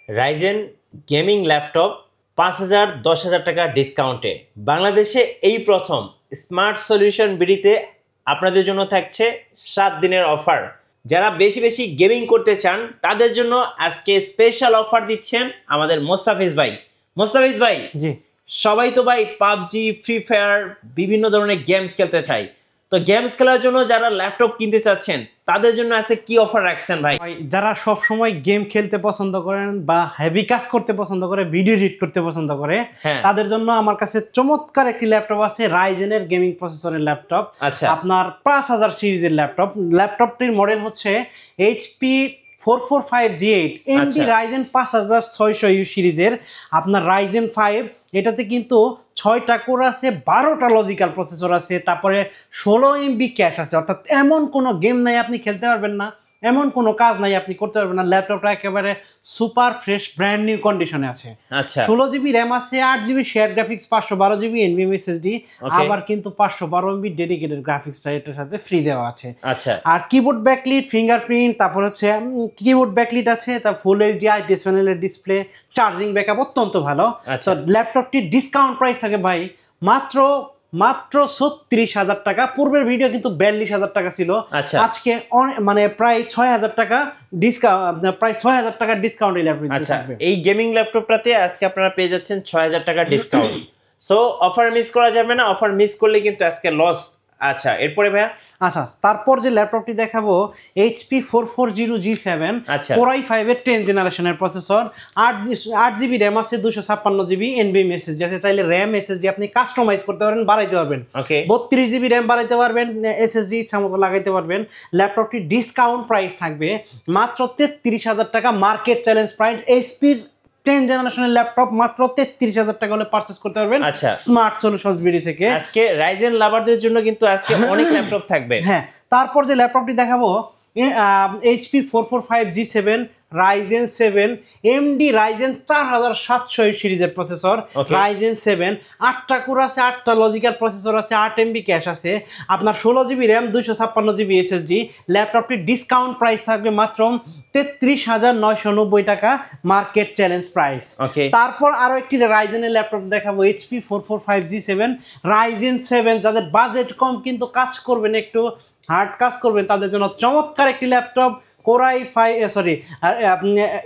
Ryzen gaming laptop 5,000 10,000 টাকা ডিসকাউন্টে বাংলাদেশে এই প্রথম স্মার্ট সলিউশন বিডিতে আপনাদের জন্য থাকছে 7 দিনের অফার। যারা বেশি বেশি গেমিং করতে চান তাদের জন্য আজকে স্পেশাল অফার দিচ্ছেন আমাদের মোস্তাফিজ ভাই। মোস্তাফিজ ভাই, জি, সবাই তো ভাই পাবজি, ফ্রি ফায়ার বিভিন্ন ধরনের গেমস খেলতে চায়, তো গেমস খেলার জন্য যারা ল্যাপটপ কিনতে চাচ্ছেন তাদের জন্য আজকে কি অফার রাখছেন ভাই? যারা সব সময় গেম খেলতে পছন্দ করেন বা হেভি কাজ করতে পছন্দ করে, ভিডিও এডিট করতে পছন্দ করে, তাদের জন্য আমার কাছে চমৎকার একটি ল্যাপটপ আছে, রাইজেনের গেমিং প্রসেসরের ল্যাপটপ। আচ্ছা, আপনার 5000 সিরিজের ল্যাপটপ। ল্যাপটপটির মডেল হচ্ছে HP 445G8 AMD Ryzen 5600U সিরিজের। আপনার রাইজেন 5 এটাতে কিন্তু 6টা কোর আছে, 12টা লজিক্যাল প্রসেসর আছে, তারপরে 16 MB ক্যাশ আছে। অর্থাৎ এমন কোনো গেম নাই আপনি খেলতে পারবেন না, এমন কোনো কাজ নাই আপনি করতে পারবেন না। ল্যাপটপটা একেবারে সুপার ফ্রেশ ব্র্যান্ড নিউ কন্ডিশনে আছে। আচ্ছা, 16GB র্যাম আছে, 8GB share graphics, 512GB NVMe SSD, আবার কিন্তু 512MB ডেডিকেটেড গ্রাফিক্সটা এটার সাথে ফ্রি দেওয়া আছে। আচ্ছা, আর কিবোর্ড ব্যাকলিট, ফিঙ্গারপ্রিন্ট, তারপর হচ্ছে কিবোর্ড ব্যাকলিট আছে, তার ফুল এইচডি IPS প্যানেলের ডিসপ্লে, চার্জিং ব্যাকআপ অত্যন্ত ভালো। তো ল্যাপটপটির ডিসকাউন্ট প্রাইস থাকে ভাই মাত্র 36,000 টাকা। পূর্বের ভিডিও কিন্তু 42,000 টাকা ছিল। আজকে মানে প্রায় 6,000 টাকা ডিসকাউন্ট, প্রায় 6,000 টাকা ডিসকাউন্ট এই ল্যাপটপ। আচ্ছা, এই গেমিং ল্যাপটপটাতে আজকে আপনারা পেয়ে যাচ্ছেন 6,000 টাকা ডিসকাউন্ট। সো অফার মিস করা যাবে না, অফার মিস করলে কিন্তু আজকে লস। আচ্ছা, এরপরে ভাইয়া? আচ্ছা, তারপর যে ল্যাপটপটি দেখাবো HP 440G7 Core i5 এর 10 জেনারেশনের প্রসেসর, 8GB র্যাম আছে, 256GB NVMe SSD আছে। চাইলে র্যাম SSD আপনি কাস্টমাইজ করতে পারবেন, বাড়াইতে পারবেন। 32GB র্যাম বাড়াইতে পারবেন, SSD ইচ্ছা মতো লাগাইতে পারবেন। ল্যাপটপটি ডিসকাউন্ট প্রাইস থাকবে মাত্র 33,000 টাকা। মার্কেট চ্যালেঞ্জ প্রাইস HPর 10 জেনারেশনের ল্যাপটপ মাত্র 33,000 টাকা হলে পারচেজ করতে পারবেন স্মার্ট সলিউশনস বিডি থেকে। আজকে রাইজেন লাভারদের জন্য কিন্তু আজকে অনেক ল্যাপটপ থাকবে। হ্যাঁ, তারপর যে ল্যাপটপটি দেখাবো HP 445G7 Ryzen 7 AMD Ryzen 4700 সিরিজের প্রসেসর। রাইজেন 7 8টা কোর আছে, 8টা লজিক্যাল প্রসেসর আছে, 8 MB ক্যাশ আছে, আপনার 16GB র্যাম, 256GB SSD। ল্যাপটপটির ডিসকাউন্ট প্রাইস থাকবে মাত্র 33,990 টাকা, মার্কেট চ্যালেঞ্জ প্রাইস। তারপর আরো একটি রাইজেনের ল্যাপটপ দেখাবো HP 445G7 রাইজেন 7। যাদের বাজেট কম কিন্তু কাজ করবেন, একটু হার্ড কাজ করবেন, তাদের জন্য চমৎকার একটি ল্যাপটপ।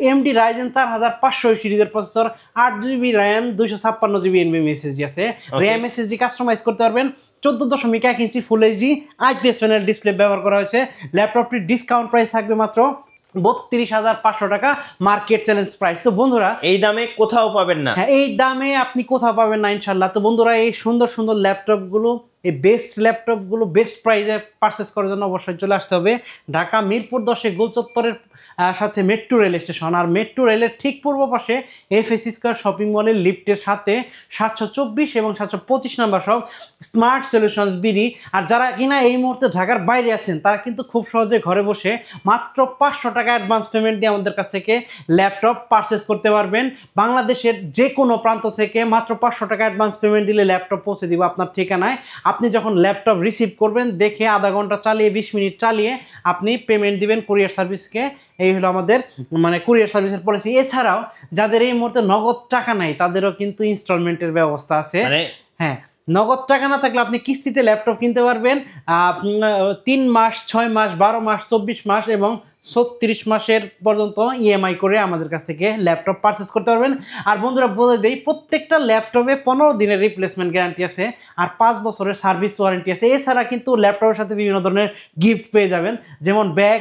AMD রাইজেন 4500 সিরিজের processor, 8GB RAM, 256GB NVMe SSD আছে। র্যাম SSD কাস্টমাইজ করতে পারবেন। 14.1 inch full HD IPS panel display ব্যবহার করা হয়েছে। ল্যাপটপটির ডিসকাউন্ট প্রাইস থাকবে মাত্র 32,500 টাকা, মার্কেট চ্যালেঞ্জ প্রাইস। তো বন্ধুরা, এই দামে কোথাও পাবেন না। হ্যাঁ, এই দামে আপনি কোথাও পাবেন না ইনশাল্লাহ। তো বন্ধুরা, এই সুন্দর সুন্দর ল্যাপটপগুলো, এই বেস্ট ল্যাপটপগুলো বেস্ট প্রাইসে পারচেস করার জন্য অবশ্যই চলে আসতে হবে ঢাকা মিরপুর 10 গোল চত্বরের সাথে মেট্রো রেল স্টেশন, আর মেট্রো রেলের ঠিক পূর্ব পাশে FS স্কয়ার শপিং মলের লিফটের সাথে 724 এবং 725 নাম্বার সব স্মার্ট সলিউশনস বিডি। আর যারা কিনা এই মুহূর্তে ঢাকার বাইরে আছেন তারা কিন্তু খুব সহজে ঘরে বসে মাত্র 500 টাকা অ্যাডভান্স পেমেন্ট দিয়ে আমাদের কাছ থেকে ল্যাপটপ পারচেস করতে পারবেন। বাংলাদেশের যে কোনো প্রান্ত থেকে মাত্র 500 টাকা অ্যাডভান্স পেমেন্ট দিলে ল্যাপটপ পৌঁছে দিব আপনার ঠিকানায়। আপনি যখন ল্যাপটপ রিসিভ করবেন, দেখে আধা ঘন্টা চালিয়ে 20 মিনিট চালিয়ে আপনি পেমেন্ট দিবেন কুরিয়ার সার্ভিসকে। এই হলো আমাদের মানে কুরিয়ার সার্ভিসের পলিসি। এছাড়াও যাদের এই মুহূর্তে নগদ টাকা নাই তাদেরও কিন্তু ইনস্টলমেন্টের ব্যবস্থা আছে। হ্যাঁ, নগদ টাকা না থাকলে আপনি কিস্তিতে ল্যাপটপ কিনতে পারবেন। 3 মাস, 6 মাস, 12 মাস, 24 মাস এবং 36 মাসের পর্যন্ত EMI করে আমাদের কাছ থেকে ল্যাপটপ পারচেস করতে পারবেন। আর বন্ধুরা, বলে দেই, প্রত্যেকটা ল্যাপটপে 15 দিনের রিপ্লেসমেন্ট গ্যারান্টি আছে আর 5 বছরের সার্ভিস ওয়ারেন্টি আছে। এছাড়া কিন্তু ল্যাপটপের সাথে বিভিন্ন ধরনের গিফট পেয়ে যাবেন, যেমন ব্যাগ,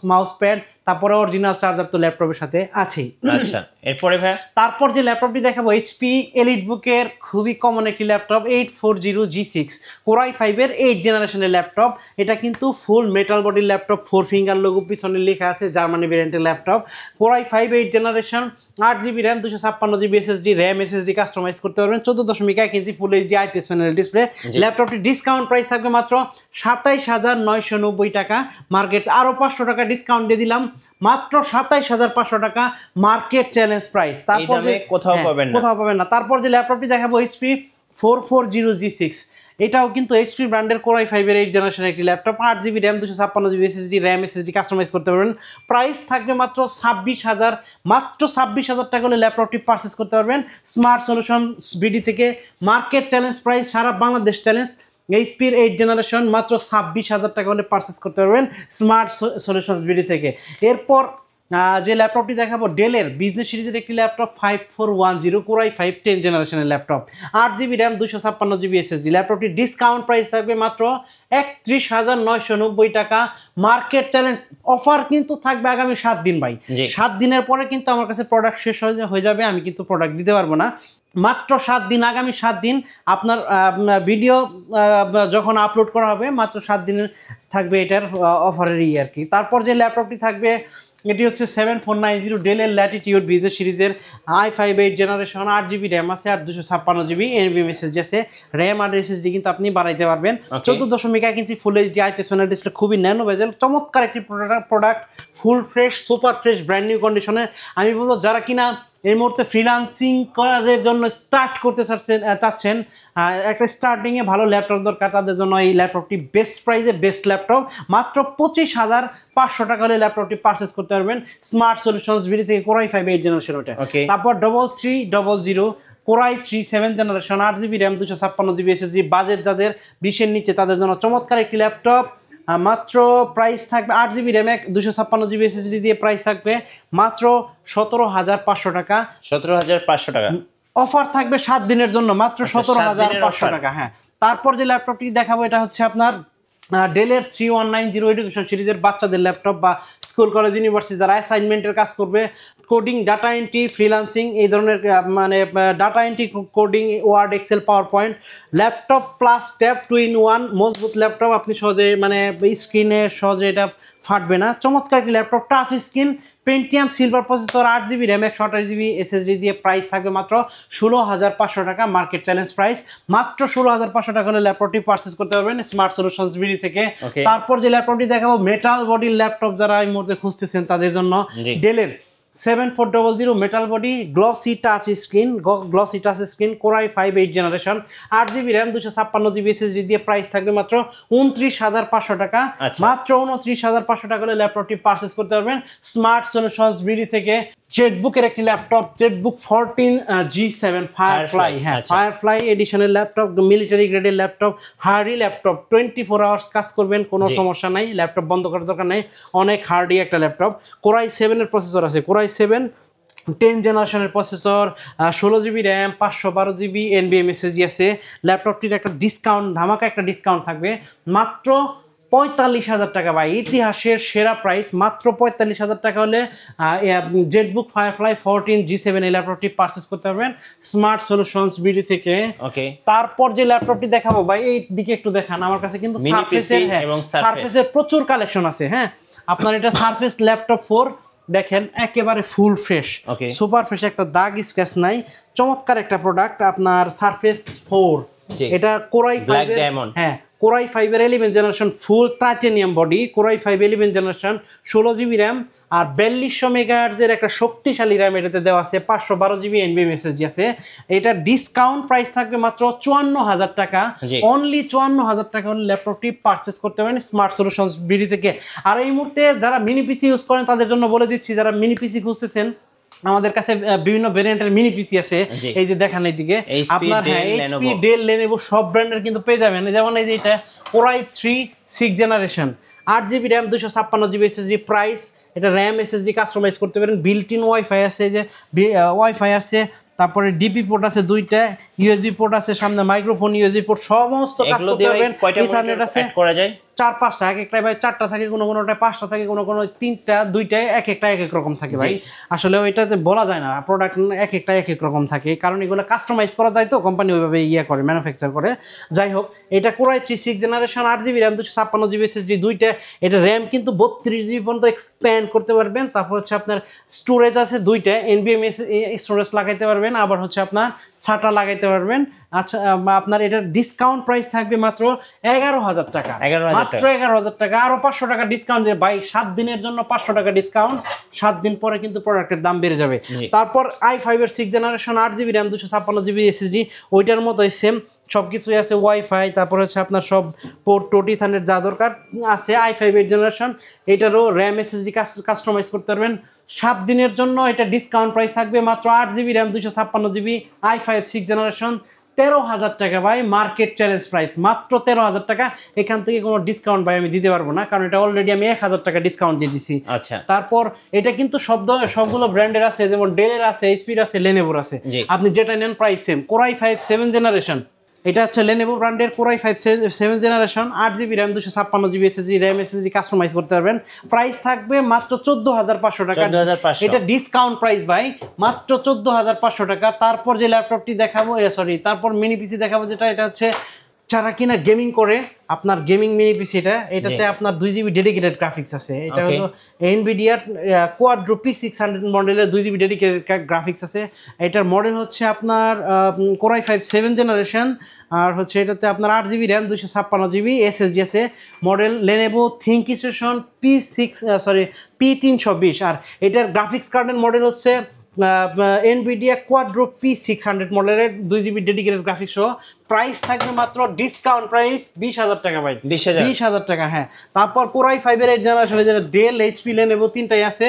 মাউস প্যাড, তারপরে অরিজিনাল চার্জার তো ল্যাপটপের সাথে আছেই। আচ্ছা, এরপরে ভাই তারপর যে ল্যাপটপটি দেখাবো HP এলিটবুকের খুবই কমন একটি ল্যাপটপ 840G6 Core i5 এর 8 জেনারেশনের ল্যাপটপ। এটা কিন্তু ফুল মেটাল বডির ল্যাপটপ, 4 ফিঙ্গার লোগো পিছনে লেখা আছে, জার্মানি ভেরিয়েন্টের laptop. Core i5 8 generation, 8GB RAM, 256GB SSD, RAM SSD customise করতে পারবেন। 14.1 inch full HD IPS panel display. ল্যাপটপটির ডিসকাউন্ট প্রাইস থাকবে মাত্র 27,990 টাকা, মার্কেট আরো 500 টাকা ডিসকাউন্ট দিয়ে দিলাম, মাত্র 27,500 টাকা, মার্কেট চ্যালেঞ্জ প্রাইস। তারপর কোথাও পাবেন না। তারপর যে ল্যাপটপটি দেখাবো HP 440G6 এটাও কিন্তু এইচপি ব্র্যান্ডের Core i5 এর 8 জেনারেশন একটি laptop, 8GB RAM, 256GB SSD, RAM SSD customise করতে পারবেন। প্রাইস থাকবে মাত্র 26,000, মাত্র 26,000 টাকা হলে ল্যাপটপটি পারচেস করতে পারবেন স্মার্ট সলিউশন বিডি থেকে। মার্কেট চ্যালেঞ্জ প্রাইস, সারা বাংলাদেশ চ্যালেঞ্জ। এইচপির 8 জেনারেশন মাত্র 26,000 টাকা হলে পারচেস করতে পারবেন স্মার্ট সলিউশনস বিডি থেকে। এরপর যে ল্যাপটপটি দেখাবো ডেলের বিজনেস সিরিজের একটি ল্যাপটপ 5410 Core i5 10 জেনারেশনের laptop, 8GB RAM, 256GB SSD। ল্যাপটপটি ডিসকাউন্ট প্রাইস থাকবে মাত্র 31,990 টাকা। মার্কেট চ্যালেঞ্জ অফার কিন্তু থাকবে আগামী 7 দিন ভাই। 7 দিনের পরে কিন্তু আমার কাছে প্রোডাক্ট শেষ হয়ে যাবে, আমি কিন্তু প্রোডাক্ট দিতে পারবো না। মাত্র 7 দিন, আগামী 7 দিন আপনার ভিডিও যখন আপলোড করা হবে মাত্র 7 দিন থাকবে এটার অফারের আর কি। তারপর যে ল্যাপটপটি থাকবে এটি হচ্ছে 7490 ডেলের ল্যাটিটিউড বিজনেস সিরিজের i5 8 জেনারেশন, 8GB র্যাম আছে আর 256GB NVMe SSD আছে। র্যাম আর SSD কিন্তু আপনি বাড়াইতে পারবেন। 14.1 inch full HD IPS panel display, খুবই ন্যানো বেজেল, চমৎকার একটি product, full fresh, super fresh, brand new কন্ডিশনের। আমি বলবো যারা কিনা এই মুহূর্তে ফ্রিল্যান্সিং কাজের জন্য স্টার্ট করতে চাচ্ছেন, একটা স্টার্টিংয়ে ভালো ল্যাপটপ দরকার, তাদের জন্য এই ল্যাপটপটি বেস্ট প্রাইসে বেস্ট ল্যাপটপ। মাত্র 25,500 টাকা হলে ল্যাপটপটি পারচেস করতে পারবেন স্মার্ট সলিউশনস বিডি থেকে Core i5 8 জেনারেশন ওটা। তারপর 3300 Core i3 7 generation, 8GB RAM, 256GB SSD। Budget যাদের 20-এর নিচে তাদের জন্য চমৎকার একটি ল্যাপটপ। মাত্র প্রাইস থাকবে 8GB র্যাম 256GB SSD দিয়ে প্রাইস থাকবে মাত্র 17,500 টাকা। 17,500 টাকা অফার থাকবে 7 দিনের জন্য, মাত্র 17,500 টাকা। হ্যাঁ, তারপর যে ল্যাপটপটি দেখাবো এটা হচ্ছে আপনার ডেলের 3190 এডুকেশন সিরিজের বাচ্চাদের ল্যাপটপ বা স্কুল কলেজ ইউনিভার্সিটি যারা অ্যাসাইনমেন্টের কাজ করবে, কোডিং, ডাটা এন্ট্রি, ফ্রিল্যান্সিং, এই ধরনের মানে data entry, coding, word, excel, power point, laptop plus tab 2-in-1 মজবুত ল্যাপটপ। আপনি সহজে মানে স্ক্রিনে সহজে এটা ফাটবে না। চমৎকার একটি laptop, touch screen, Pentium silver processor, 8GB RAM 128GB SSD দিয়ে প্রাইস থাকবে মাত্র 16,500 টাকা। মার্কেট চ্যালেঞ্জ প্রাইস মাত্র 16,500 টাকা হলে ল্যাপটপটি পারচেস করতে পারবেন স্মার্ট সলিউশনস বিডি থেকে। তারপর যে ল্যাপটপটি দেখাবো মেটাল বডির ল্যাপটপ যারা এই মুহূর্তে খুঁজতেছেন তাদের জন্য ডেলের 7400 metal body glossy touch screen, Core i5 8 generation, 8GB RAM, 256GB SSD দিয়ে প্রাইস থাকবে মাত্র 29,500 টাকা। মাত্র 29,500 টাকা হলে ল্যাপটপটি পারচেস করতে পারবেন স্মার্ট সলিউশনস বিডি থেকে। জেটবুকের একটি ল্যাপটপ, জেটবুক 14 G7 ফায়ারফ্লাই, হ্যাঁ ফায়ারফ্লাই এডিশনের ল্যাপটপ, মিলিটারি গ্রেডের ল্যাপটপ, হার্ডি ল্যাপটপ, 24 আওয়ার্স কাজ করবেন, কোনো সমস্যা নাই, ল্যাপটপ বন্ধ করার দরকার নেই, অনেক হার্ডি একটা ল্যাপটপ। Core i7 এর প্রসেসর আছে, Core i7 10 জেনারেশনের processor, 16GB RAM, 512GB NVMe SSD আছে। ল্যাপটপটির একটা ডিসকাউন্ট, ধামাকা একটা ডিসকাউন্ট থাকবে মাত্র 45,000 টাকা ভাই, ইতিহাসের সেরা প্রাইস। মাত্র 45,000 টাকা হলে জেটবুক ফায়ারফ্লাই 14 G7 এই ল্যাপটপটি পারচেস করতে পারবেন স্মার্ট সলিউশনস বিডি থেকে। তারপর যে ল্যাপটপটি দেখাবো ভাই এই দিকে একটু দেখান, আমার কাছে কিন্তু সারফেসের প্রচুর কালেকশন আছে। হ্যাঁ, আপনার এটা সারফেস ল্যাপটপ 4 দেখেন, একেবারে ফুল ফ্রেশ, সুপার ফ্রেশ, একটা দাগ স্ক্র্যাচ নাই, চমৎকার একটা প্রোডাক্ট আপনার সারফেস 4। এটা Core i5 হ্যাঁ Core i5 এর 11 generation full titanium body, Core i5 11 generation, 16GB RAM আর 4200 মেগাহার্টজের একটা শক্তিশালী র্যাম এটাতে দেওয়া আছে, 512GB NVMe SSD আছে। এটা ডিসকাউন্ট প্রাইস থাকবে মাত্র 54,000 টাকা, অনলি 54,000 টাকা হলে ল্যাপটপটি পারচেস করতে পারেন স্মার্ট সলিউশনস বিডি থেকে। আর এই মুহূর্তে যারা মিনি পিসি ইউজ করেন তাদের জন্য বলে দিচ্ছি, যারা মিনি পিসি খুঁজতেছেন আমাদের কাছে বিভিন্ন ভেরিয়েন্টের মিনি পিসি আছে, এই যে দেখেন এইদিকে আপনার হ্যাঁ HP, ডেল, লেনোভো সব ব্র্যান্ডের কিন্তু পেয়ে যাবেন। যেমন এই যে এটা Core i3 6 generation, 8GB RAM, 256GB SSD price. এটা র্যাম SSD কাস্টমাইজ করতে পারেন, বিল্ট ইন ওয়াইফাই আছে, যে ওয়াইফাই আছে, তারপরে ডিপি পোর্ট আছে 2টা, ইউএসবি পোর্ট আছে, সামনে মাইক্রোফোন, ইউএসবি পোর্ট, সমস্ত কাজ করতে পারবেন। ইথারনেট আছে করা যায় 4-5টা, এক একটাই ভাই 4টা থাকে, কোনো কোনোটায় 5টা থাকে, কোনো 3টা, 2টায়, এক একটা এক এক রকম থাকে ভাই। আসলে ওইটাতে বলা যায় না, প্রোডাক্ট এক একটা এক এক রকম থাকে, কারণ এগুলো কাস্টমাইজ করা যায় তো, কোম্পানি ওইভাবে করে ম্যানুফ্যাকচার করে। যাই হোক, এটা Core i3 6 generation, 8GB RAM, 256GB SSD 2টা। এটা র্যাম কিন্তু 32GB পর্যন্ত এক্সপ্যান্ড করতে পারবেন। তারপর হচ্ছে আপনার স্টোরেজ আছে 2টা, NVMe স্টোরেজ লাগাইতে পারবেন, আবার হচ্ছে আপনার SATA লাগাইতে পারবেন, আচ্ছা আপনার এটার ডিসকাউন্ট প্রাইস থাকবে মাত্র 11,000 টাকা, 11,000 মাত্র 11,000 টাকা। আরো 500 টাকা ডিসকাউন্ট দিয়ে ভাই 7 দিনের জন্য 500 টাকা ডিসকাউন্ট, 7 দিন পরে কিন্তু প্রোডাক্টের দাম বেড়ে যাবে। তারপর i5 এর 6 generation 8GB RAM 256GB SSD, ওইটার মতোই সেম সবকিছুই আছে, ওয়াইফাই, তারপর হচ্ছে আপনার সব পোর্ট টোটি থানের যা দরকার আছে। i5 8 জেনারেশন, এটারও র্যাম SSD কাস্টমাইজ করতে পারবেন। 7 দিনের জন্য এটা ডিসকাউন্ট প্রাইস থাকবে মাত্র 8GB RAM 256GB i5 6 generation, 13,000 টাকা ভাই, মার্কেট চ্যালেঞ্জ প্রাইস মাত্র 13,000 টাকা। এখান থেকে কোনো ডিসকাউন্ট ভাই আমি দিতে পারবো না, কারণ এটা অলরেডি আমি 1,000 টাকা ডিসকাউন্ট দিয়ে দিছি। আচ্ছা, তারপর এটা কিন্তু সবগুলো ব্র্যান্ডের আছে, যেমন ডেলের আছে, এইচপির আছে, লেনোভোর আছে। আপনি যেটা নেন price same. Core i5 7 generation, এটা হচ্ছে লেনোভো ব্র্যান্ডের Core i5 7 generation, 8GB RAM 256GB SSD, RAM SSD customise করতে পারবেন। প্রাইস থাকবে মাত্র 14,500 টাকা, 14,500, এটা ডিসকাউন্ট প্রাইস ভাই, মাত্র 14,500 টাকা। তারপর যে ল্যাপটপটি দেখাবো, তারপর মিনি পিসি দেখাবো, যেটা এটা হচ্ছে যারা কিনা গেমিং করে, আপনার গেমিং মিনি পিসি, এটাতে আপনার 2GB ডেডিকেটেড গ্রাফিক্স আছে। এটা হলো এনভিডিয়ার কোয়াড্রো P600 মডেলের 2GB ডেডিকেটেড গ্রাফিক্স আছে। এটার মডেল হচ্ছে আপনার Core i5 7 জেনারেশন, আর হচ্ছে এটাতে আপনার 8GB RAM 256GB SSD আছে। মডেল লেনোভো থিঙ্কস্টেশন P320, আর এটার গ্রাফিক্স কার্ডের মডেল হচ্ছে এনভিডিয়া কোয়াড্রো P600 মডেলের 2GB ডেডিকেটেড গ্রাফিক্স সহ। প্রাইস থাকবে মাত্র ডিসকাউন্ট প্রাইস 20,000 টাকা ভাই, 20,000 টাকা। হ্যাঁ, তারপর Core i5 এর 8 জেনারেশন, যেটা ডেল, এইচপি, লেনোভো তিনটাই আছে,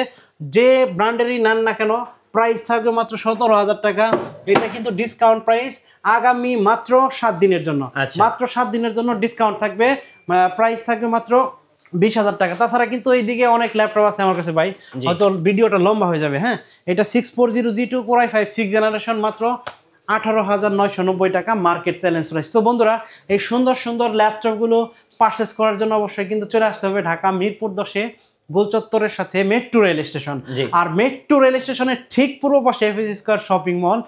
যে ব্র্যান্ডেরই নেন না কেন প্রাইস থাকবে মাত্র 17,000 টাকা। এটা কিন্তু ডিসকাউন্ট প্রাইস আগামী মাত্র 7 দিনের জন্য, মাত্র 7 দিনের জন্য ডিসকাউন্ট থাকবে। প্রাইস থাকবে মাত্র 20,000 টাকা। তাছাড়া কিন্তু এইদিকে অনেক ল্যাপটপ আছে আমার কাছে ভাই, হয়তো ভিডিওটা লম্বা হয়ে যাবে। হ্যাঁ, এটা 640G2 Core i5 6 জেনারেশন, মাত্র 18,990 টাকা, মার্কেট চ্যালেঞ্জ প্রাইস। তো বন্ধুরা, এই সুন্দর সুন্দর ল্যাপটপগুলো পারচেস করার জন্য অবশ্যই কিন্তু চলে আসতে হবে ঢাকা মিরপুর 10-এ গোলচত্বরের সাথে মেট্রো রেল স্টেশন। আর মেট্রো রেল স্টেশনের ঠিক পূর্ব পাশে এফএস স্কয়ার শপিং মল,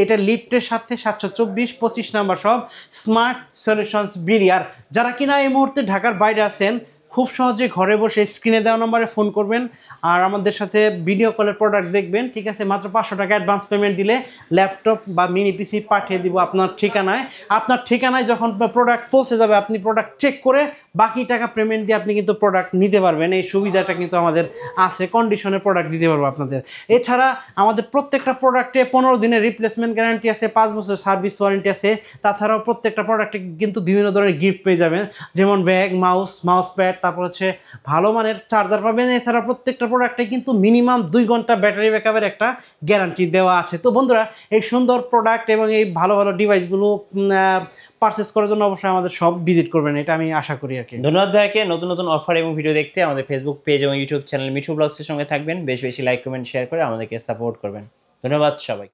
এটা লিফটের সাথে 724-25 নাম্বার সব স্মার্ট সলিউশনস বিডি। আর যারা কিনা এই মুহূর্তে ঢাকার বাইরে আছেন, খুব সহজে ঘরে বসে স্ক্রিনে দেওয়া নম্বরে ফোন করবেন আর আমাদের সাথে ভিডিও কলের প্রোডাক্ট দেখবেন, ঠিক আছে? মাত্র 500 টাকা অ্যাডভান্স পেমেন্ট দিলে ল্যাপটপ বা মিনি পিসি পাঠিয়ে দিব আপনার ঠিকানায়। আপনার ঠিকানায় যখন প্রোডাক্ট পৌঁছে যাবে, আপনি প্রোডাক্ট চেক করে বাকি টাকা পেমেন্ট দিয়ে আপনি কিন্তু প্রোডাক্ট নিতে পারবেন। এই সুবিধাটা কিন্তু আমাদের আছে, কন্ডিশনে প্রোডাক্ট দিতে পারবো আপনাদের। এছাড়া আমাদের প্রত্যেকটা প্রোডাক্টে 15 দিনের রিপ্লেসমেন্ট গ্যারান্টি আছে, 5 বছর সার্ভিস ওয়ারেন্টি আছে। তাছাড়াও প্রত্যেকটা প্রোডাক্টে কিন্তু বিভিন্ন ধরনের গিফট পেয়ে যাবেন, যেমন ব্যাগ, মাউস প্যাড, তারপর হচ্ছে ভালো মানের চার্জার পাবেন। এছাড়া প্রত্যেকটা প্রোডাক্টে কিন্তু মিনিমাম 2 ঘন্টা ব্যাটারি ব্যাকআপের একটা গ্যারান্টি দেওয়া আছে। তো বন্ধুরা, এই সুন্দর প্রোডাক্ট এবং এই ভালো ভালো ডিভাইসগুলো পারচেস করার জন্য অবশ্যই আমাদের সব ভিজিট করবেন, এটা আমি আশা করি আর কি। ধন্যবাদ ভাইকে। নতুন নতুন অফার এবং ভিডিও দেখতে আমাদের ফেসবুক পেজ এবং ইউটিউব চ্যানেল মিঠু ব্লগসের সঙ্গে থাকবেন। বেশি বেশি লাইক, কমেন্ট, শেয়ার করে আমাদেরকে সাপোর্ট করবেন। ধন্যবাদ সবাই।